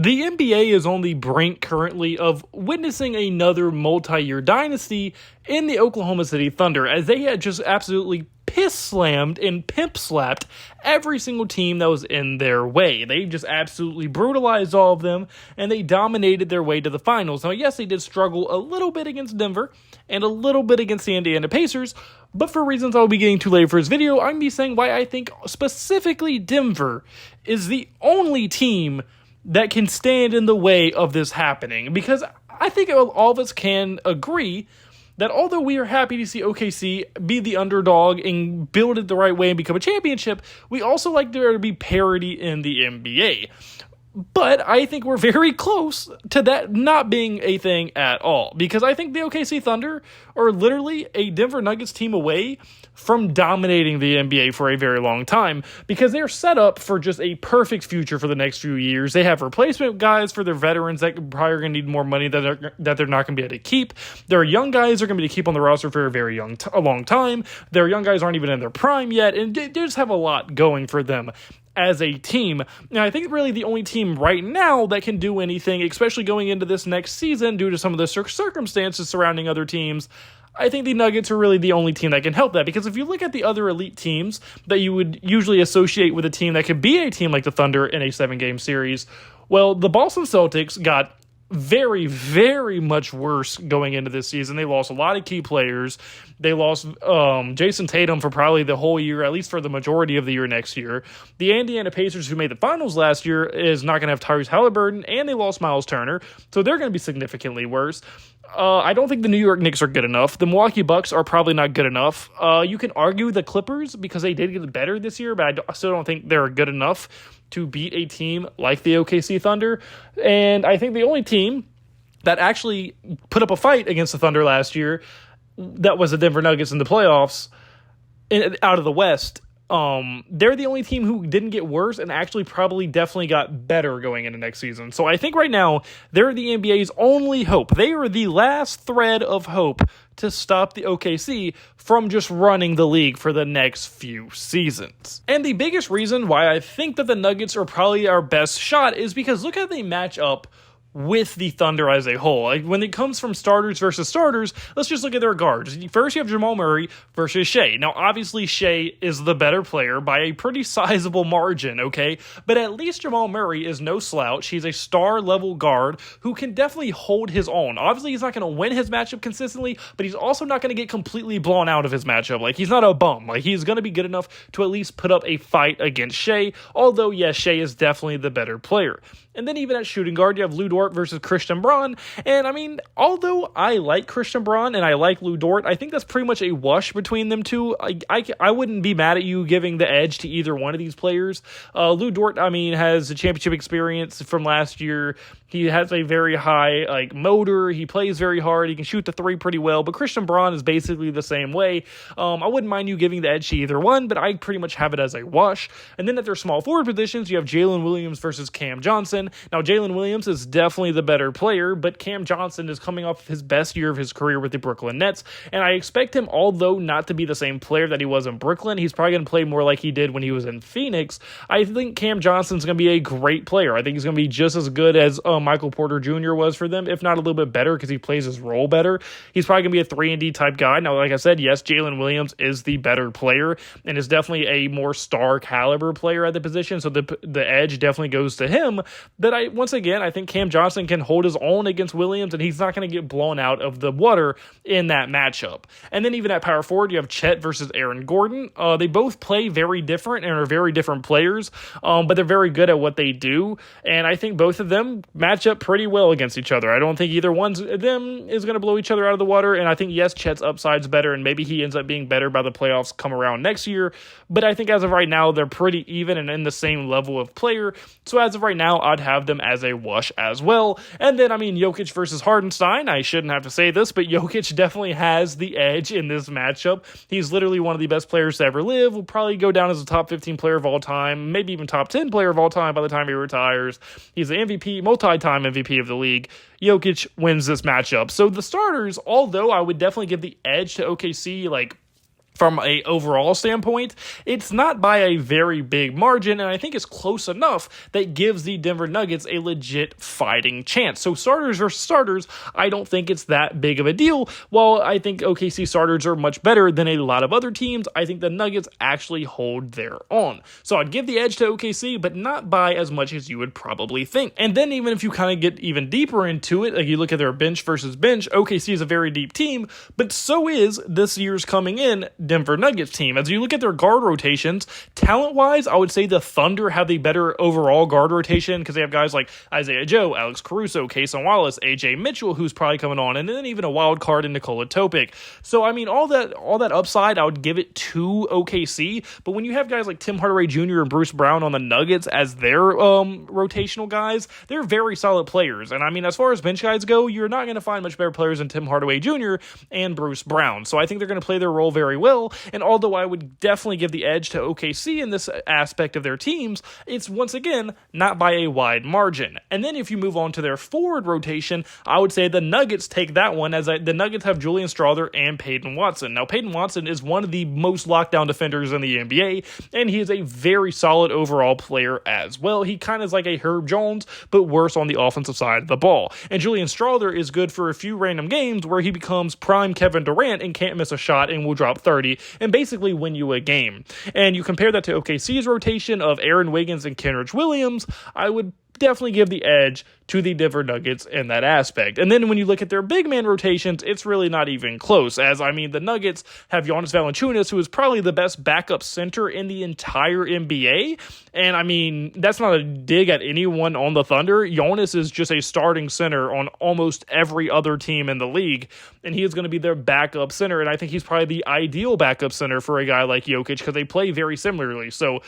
The NBA is on the brink currently of witnessing another multi-year dynasty in the Oklahoma City Thunder, as they had just absolutely piss-slammed and pimp-slapped every single team that was in their way. They just absolutely brutalized all of them, and they dominated their way to the finals. Now, yes, they did struggle a little bit against Denver and a little bit against the Indiana Pacers, but for reasons I'll be getting to later for this video, I'm going to be saying why I think specifically Denver is the only team that can stand in the way of this happening. Because I think all of us can agree that although we are happy to see OKC be the underdog and build it the right way and become a championship, we also like there to be parity in the NBA. But I think we're very close to that not being a thing at all. Because I think the OKC Thunder are literally a Denver Nuggets team away from dominating the NBA for a very long time. Because they're set up for just a perfect future for the next few years. They have replacement guys for their veterans that probably are going to need more money that they're not going to be able to keep. Their young guys are going to be able to keep on the roster for a very long time. Their young guys aren't even in their prime yet. And they just have a lot going for them as a team. Now, I think really the only team right now that can do anything, especially going into this next season due to some of the circumstances surrounding other teams, I think the Nuggets are really the only team that can help that. Because if you look at the other elite teams that you would usually associate with a team that could be a team like the Thunder in a 7-game series, well, the Boston Celtics got very, very much worse going into this season. They lost a lot of key players. They lost Jason Tatum for probably the whole year, at least for the majority of the year next year. The Indiana Pacers, who made the finals last year, is not going to have Tyrese Halliburton, and they lost Miles Turner, so they're going to be significantly worse. I don't think the New York Knicks are good enough. The Milwaukee Bucks are probably not good enough. You can argue the Clippers because they did get better this year, but I still don't think they're good enough to beat a team like the OKC Thunder. And I think the only team that actually put up a fight against the Thunder last year, that was the Denver Nuggets in the playoffs out of the West. They're the only team who didn't get worse and actually probably definitely got better going into next season. So I think right now they're the NBA's only hope. They are the last thread of hope to stop the OKC from just running the league for the next few seasons. And the biggest reason why I think that the Nuggets are probably our best shot is because look how they match up with the Thunder as a whole. Like when it comes from starters versus starters, let's just look at their guards. First, you have Jamal Murray versus Shea. Now, obviously, Shea is the better player by a pretty sizable margin, okay? But at least Jamal Murray is no slouch. He's a star-level guard who can definitely hold his own. Obviously, he's not going to win his matchup consistently, but he's also not going to get completely blown out of his matchup. Like, he's not a bum. Like, he's going to be good enough to at least put up a fight against Shea, although, yes, Shea is definitely the better player. And then even at shooting guard, you have Lu Dort versus Christian Braun. And I mean, although I like Christian Braun and I like Lu Dort, I think that's pretty much a wash between them two. I wouldn't be mad at you giving the edge to either one of these players. Lu Dort, I mean, has a championship experience from last year. He has a very high motor. He plays very hard. He can shoot the three pretty well. But Christian Braun is basically the same way. I wouldn't mind you giving the edge to either one, but I pretty much have it as a wash. And then at their small forward positions, you have Jalen Williams versus Cam Johnson. Now, Jalen Williams is definitely the better player, but Cam Johnson is coming off his best year of his career with the Brooklyn Nets. And I expect him, although not to be the same player that he was in Brooklyn, he's probably going to play more like he did when he was in Phoenix. I think Cam Johnson's going to be a great player. I think he's going to be just as good as Michael Porter Jr. was for them, if not a little bit better because he plays his role better. He's probably going to be a 3-and-D type guy. Now, like I said, yes, Jalen Williams is the better player and is definitely a more star caliber player at the position, so the edge definitely goes to him. But once again, I think Cam Johnson can hold his own against Williams, and he's not going to get blown out of the water in that matchup. And then even at power forward, you have Chet versus Aaron Gordon. They both play very different and are very different players, but they're very good at what they do, and I think both of them match up pretty well against each other. I don't think either one of them is going to blow each other out of the water, and I think, yes, Chet's upside's better, and maybe he ends up being better by the playoffs come around next year, but I think as of right now, they're pretty even and in the same level of player, so as of right now, I'd have them as a wash as well. And then, I mean, Jokic versus Hardenstein, I shouldn't have to say this, but Jokic definitely has the edge in this matchup. He's literally one of the best players to ever live, will probably go down as a top 15 player of all time, maybe even top 10 player of all time by the time he retires. He's the MVP, multi-time MVP of the league. Jokic wins this matchup. So the starters, although I would definitely give the edge to OKC, from a overall standpoint, it's not by a very big margin, and I think it's close enough that gives the Denver Nuggets a legit fighting chance. So starters versus starters, I don't think it's that big of a deal. While I think OKC starters are much better than a lot of other teams, I think the Nuggets actually hold their own. So I'd give the edge to OKC, but not by as much as you would probably think. And then even if you kind of get even deeper into it, like you look at their bench versus bench, OKC is a very deep team, but so is this year's coming in Denver Nuggets team. As you look at their guard rotations, talent-wise, I would say the Thunder have the better overall guard rotation because they have guys like Isaiah Joe, Alex Caruso, Cason Wallace, AJ Mitchell, who's probably coming on, and then even a wild card in Nikola Topic. So, I mean, all that upside, I would give it to OKC, but when you have guys like Tim Hardaway Jr. and Bruce Brown on the Nuggets as their rotational guys, they're very solid players. And, I mean, as far as bench guys go, you're not going to find much better players than Tim Hardaway Jr. and Bruce Brown. So I think they're going to play their role very well. And although I would definitely give the edge to OKC in this aspect of their teams, it's once again not by a wide margin. And then if you move on to their forward rotation, I would say the Nuggets take that one as the Nuggets have Julian Strawther and Peyton Watson. Now, Peyton Watson is one of the most lockdown defenders in the NBA, and he is a very solid overall player as well. He kind of is like a Herb Jones, but worse on the offensive side of the ball. And Julian Strawther is good for a few random games where he becomes prime Kevin Durant and can't miss a shot and will drop 30 and basically win you a game. And you compare that to OKC's rotation of Aaron Wiggins and Kenrich Williams, I would definitely give the edge to the Denver Nuggets in that aspect. And then when you look at their big man rotations, it's really not even close. As, I mean, the Nuggets have Jonas Valanciunas, who is probably the best backup center in the entire NBA. And, I mean, that's not a dig at anyone on the Thunder. Jonas is just a starting center on almost every other team in the league, and he is going to be their backup center. And I think he's probably the ideal backup center for a guy like Jokic because they play very similarly. So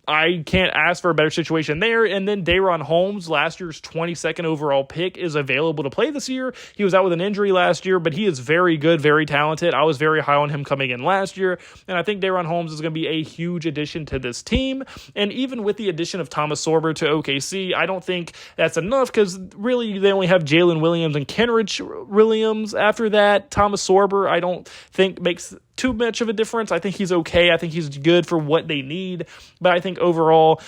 I can't ask for a better situation there. And then Day'Ron Holmes, last year's 22nd overall pick, is available to play this year. He was out with an injury last year, but he is very good, very talented. I was very high on him coming in last year, and I think Day'Ron Holmes is going to be a huge addition to this team. And even with the addition of Thomas Sorber to OKC, I don't think that's enough because really they only have Jalen Williams and Kenrich Williams after that. Thomas Sorber, I don't think makes too much of a difference. I think he's okay. I think he's good for what they need. But I think overall,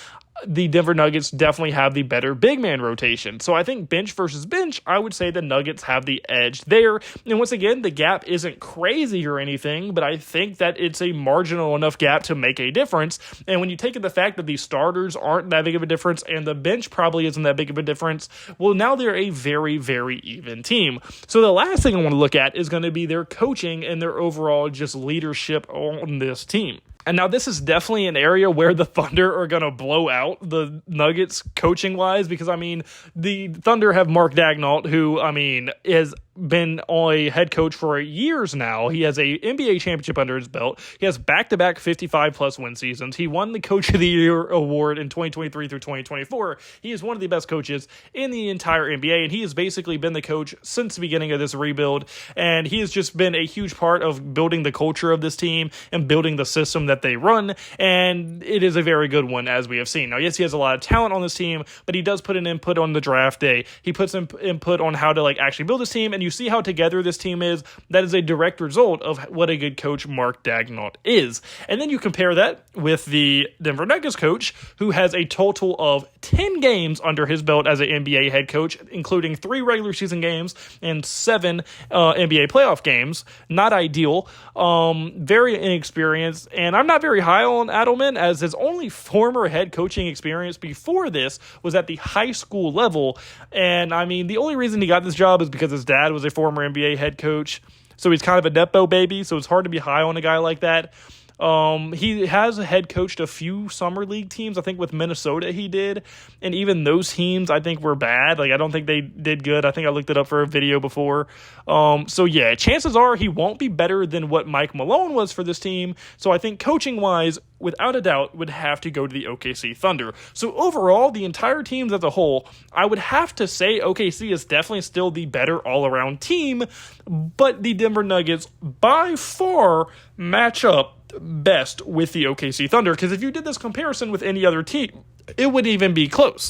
the Denver Nuggets definitely have the better big man rotation. So I think bench versus bench, I would say the Nuggets have the edge there. And once again, the gap isn't crazy or anything, but I think that it's a marginal enough gap to make a difference. And when you take in the fact that the starters aren't that big of a difference and the bench probably isn't that big of a difference, well, now they're a very, very even team. So the last thing I want to look at is going to be their coaching and their overall just leadership on this team. And now this is definitely an area where the Thunder are going to blow out the Nuggets coaching-wise because, I mean, the Thunder have Mark Daigneault, who, I mean, is been a head coach for years now. He has a NBA championship under his belt. He has back-to-back 55-plus win seasons. He won the Coach of the Year award in 2023 through 2024. He is one of the best coaches in the entire NBA, and he has basically been the coach since the beginning of this rebuild, and he has just been a huge part of building the culture of this team and building the system that they run, and it is a very good one, as we have seen. Now, yes, he has a lot of talent on this team, but he does put an input on the draft day. He puts input on how to actually build this team, and you see how together this team is. That is a direct result of what a good coach Mark Daigneault is. And then you compare that with the Denver Nuggets coach, who has a total of 10 games under his belt as an NBA head coach, including 3 regular season games and 7 NBA playoff games. Not ideal. Very inexperienced. And I'm not very high on Adelman, as his only former head coaching experience before this was at the high school level. And I mean, the only reason he got this job is because his dad was a former NBA head coach. So he's kind of a Nepo baby. So it's hard to be high on a guy like that. He has head coached a few summer league teams. I think with Minnesota he did, and even those teams I think were bad. I don't think they did good. I think I looked it up for a video before. So yeah, chances are he won't be better than what Mike Malone was for this team. So I think coaching wise, without a doubt, would have to go to the OKC Thunder. So overall, the entire teams as a whole, I would have to say OKC is definitely still the better all-around team, but the Denver Nuggets by far match up best with the OKC Thunder, because if you did this comparison with any other team, it wouldn't even be close.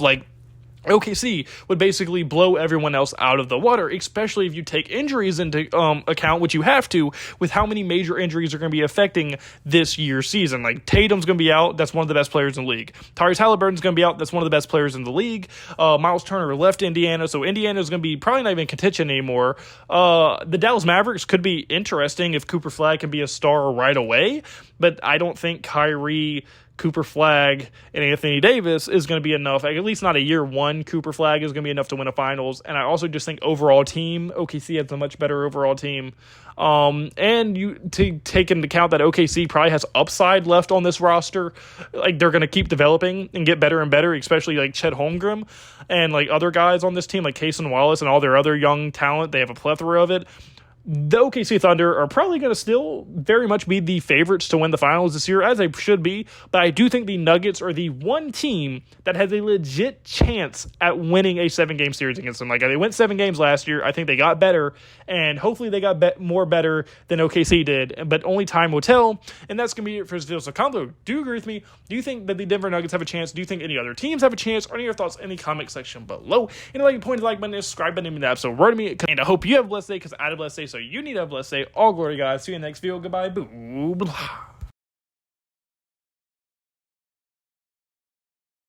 OKC would basically blow everyone else out of the water, especially if you take injuries into account, which you have to, with how many major injuries are going to be affecting this year's season. Like, Tatum's going to be out. That's one of the best players in the league. Tyrese Halliburton's going to be out. That's one of the best players in the league. Miles Turner left Indiana, so Indiana's going to be probably not even in contention anymore. The Dallas Mavericks could be interesting if Cooper Flag can be a star right away, but I don't think Kyrie, Cooper Flag, and Anthony Davis is going to be enough. At least not a year one Cooper Flag is going to be enough to win a finals. And I also just think overall team, OKC has a much better overall team. And you to take into account that OKC probably has upside left on this roster. Like, they're going to keep developing and get better and better, especially like Chet Holmgren and like other guys on this team, like Cason Wallace and all their other young talent. They have a plethora of it. The OKC Thunder are probably going to still very much be the favorites to win the finals this year, as they should be, but I do think the Nuggets are the one team that has a legit chance at winning a 7-game series against them. Like, they went 7 games last year. I think they got better, and hopefully they got more better than OKC did, but only time will tell, and that's going to be it for this video. So, Kamlo, do you agree with me? Do you think that the Denver Nuggets have a chance? Do you think any other teams have a chance? Or any of your thoughts in the comment section below? And if you point to the like button, subscribe button, and the episode word to me, and I hope you have a blessed day, because I had a blessed day, so you need to have a blessed day. All glory, guys. See you in the next video. Goodbye. Boo. Blah.